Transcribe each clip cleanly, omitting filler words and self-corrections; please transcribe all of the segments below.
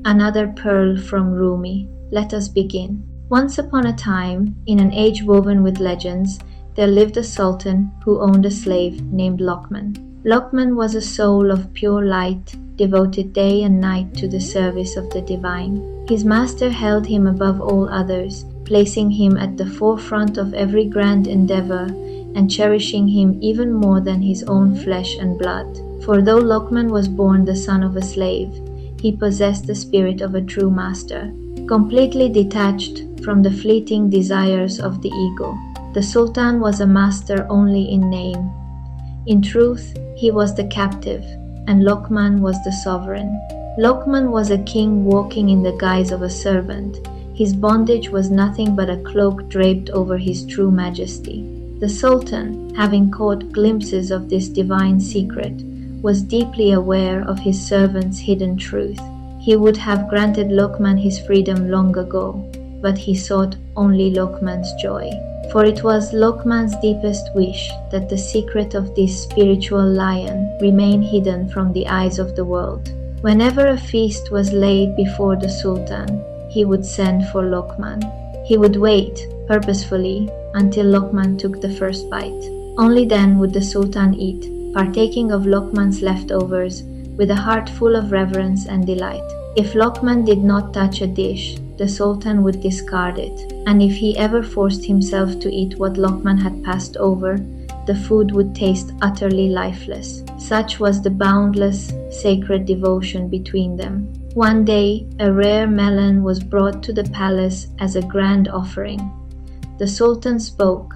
Another pearl from Rumi. Let us begin. Once upon a time, in an age woven with legends, there lived a sultan who owned a slave named Lokman. Lokman was a soul of pure light, devoted day and night to the service of the divine. His master held him above all others, placing him at the forefront of every grand endeavor and cherishing him even more than his own flesh and blood. For though Lokman was born the son of a slave, he possessed the spirit of a true master, completely detached from the fleeting desires of the ego. The Sultan was a master only in name. In truth, he was the captive, and Lokman was the sovereign. Lokman was a king walking in the guise of a servant. His bondage was nothing but a cloak draped over his true majesty. The Sultan, having caught glimpses of this divine secret, was deeply aware of his servant's hidden truth. He would have granted Lokman his freedom long ago, but he sought only Lokman's joy. For it was Lokman's deepest wish that the secret of this spiritual lion remain hidden from the eyes of the world. Whenever a feast was laid before the Sultan, he would send for Lokman. He would wait, purposefully, until Lokman took the first bite. Only then would the Sultan eat, partaking of Lokman's leftovers with a heart full of reverence and delight. If Lokman did not touch a dish, the Sultan would discard it, and if he ever forced himself to eat what Lokman had passed over, the food would taste utterly lifeless. Such was the boundless, sacred devotion between them. One day, a rare melon was brought to the palace as a grand offering. The Sultan spoke,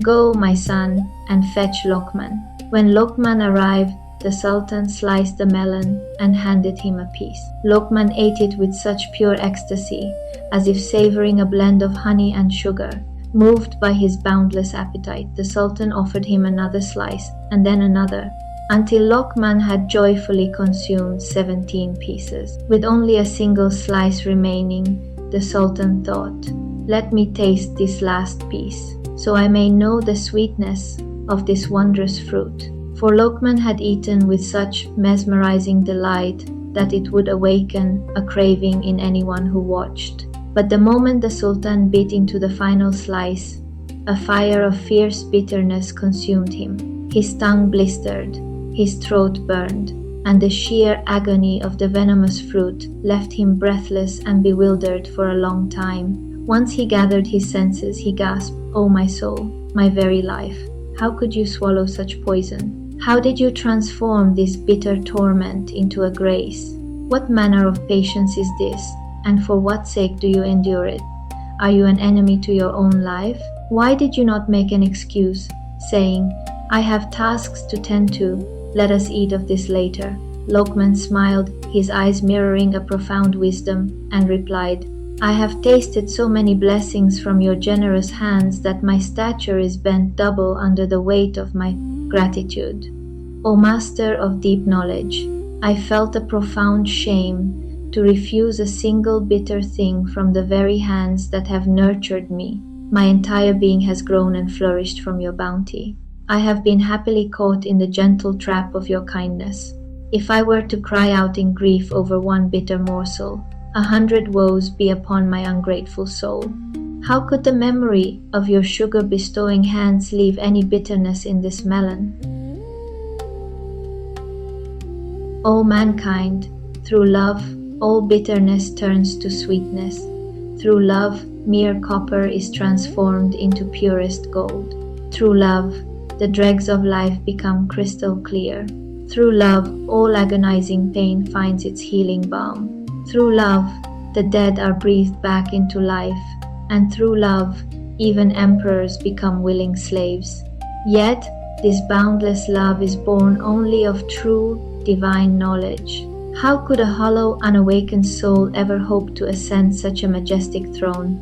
"Go, my son, and fetch Lokman." When Lokman arrived, the Sultan sliced the melon and handed him a piece. Lokman ate it with such pure ecstasy, as if savoring a blend of honey and sugar. Moved by his boundless appetite, the Sultan offered him another slice, and then another, until Lokman had joyfully consumed 17 pieces. With only a single slice remaining, the Sultan thought, "Let me taste this last piece, so I may know the sweetness of this wondrous fruit." For Lokman had eaten with such mesmerizing delight that it would awaken a craving in anyone who watched. But the moment the Sultan bit into the final slice, a fire of fierce bitterness consumed him. His tongue blistered, his throat burned, and the sheer agony of the venomous fruit left him breathless and bewildered for a long time. Once he gathered his senses, he gasped, "Oh, my soul, my very life, how could you swallow such poison? How did you transform this bitter torment into a grace? What manner of patience is this, and for what sake do you endure it? Are you an enemy to your own life? Why did you not make an excuse, saying, 'I have tasks to tend to, let us eat of this later'?" Lokman smiled, his eyes mirroring a profound wisdom, and replied, "I have tasted so many blessings from your generous hands that my stature is bent double under the weight of my gratitude. O Master of deep knowledge, I felt a profound shame to refuse a single bitter thing from the very hands that have nurtured me. My entire being has grown and flourished from your bounty. I have been happily caught in the gentle trap of your kindness. If I were to cry out in grief over one bitter morsel, 100 woes be upon my ungrateful soul. How could the memory of your sugar-bestowing hands leave any bitterness in this melon? O mankind, through love, all bitterness turns to sweetness. Through love, mere copper is transformed into purest gold. Through love, the dregs of life become crystal clear. Through love, all agonizing pain finds its healing balm. Through love, the dead are breathed back into life, and through love, even emperors become willing slaves. Yet, this boundless love is born only of true, divine knowledge. How could a hollow, unawakened soul ever hope to ascend such a majestic throne?